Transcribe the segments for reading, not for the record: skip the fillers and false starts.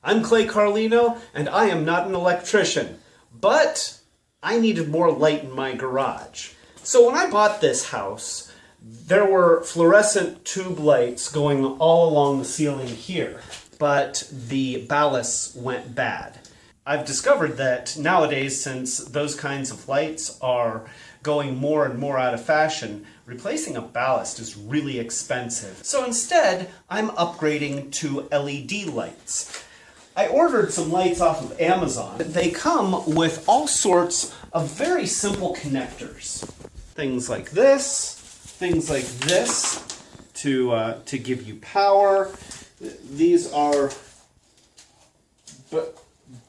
I'm Clay Carlino, and I am not an electrician, but I needed more light in my garage. So when I bought this house, there were fluorescent tube lights going all along the ceiling here, but the ballasts went bad. I've discovered that nowadays, since those kinds of lights are going more and more out of fashion, replacing a ballast is really expensive. So instead, I'm upgrading to LED lights. I ordered some lights off of Amazon. They come with all sorts of very simple connectors. Things like this to give you power. These are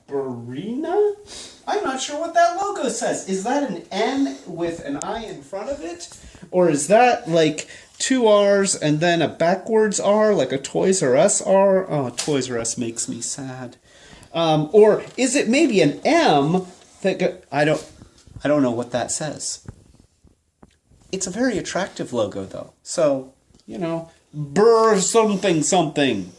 Barina? I'm not sure what that logo says. Is that an N with an I in front of it? Or is that like two R's and then a backwards R, like a Toys R Us R? Oh, Toys R Us makes me sad. Or is it maybe an M that I don't know what that says. It's a very attractive logo though. So, you know, brr something something.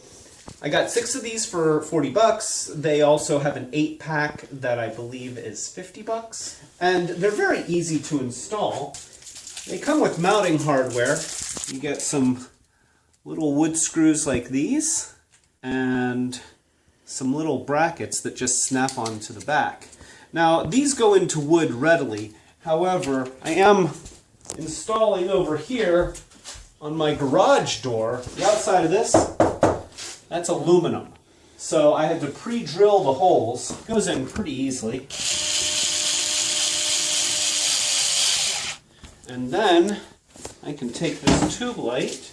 I got 6 of these for 40 bucks. They also have an 8-pack that I believe is 50 bucks. And they're very easy to install. They come with mounting hardware. You get some little wood screws like these and some little brackets that just snap onto the back. Now, these go into wood readily. However, I am installing over here on my garage door, the outside of this, that's aluminum. So I had to pre-drill the holes. It goes in pretty easily. And then I can take this tube light,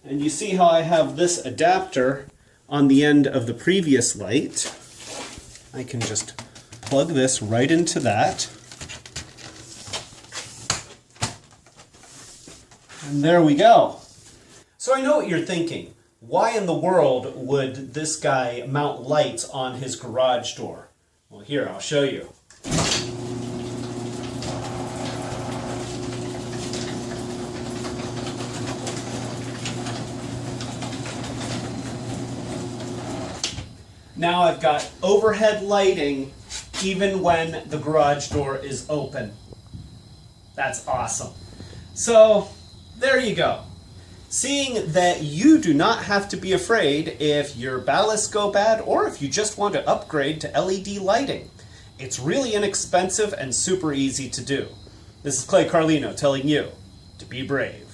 and you see how I have this adapter on the end of the previous light. I can just plug this right into that. And there we go. So I know what you're thinking. Why in the world would this guy mount lights on his garage door? Well, here, I'll show you. Now I've got overhead lighting even when the garage door is open. That's awesome. So, there you go. Seeing that you do not have to be afraid if your ballasts go bad or if you just want to upgrade to LED lighting. It's really inexpensive and super easy to do. This is Clay Carlino telling you to be brave.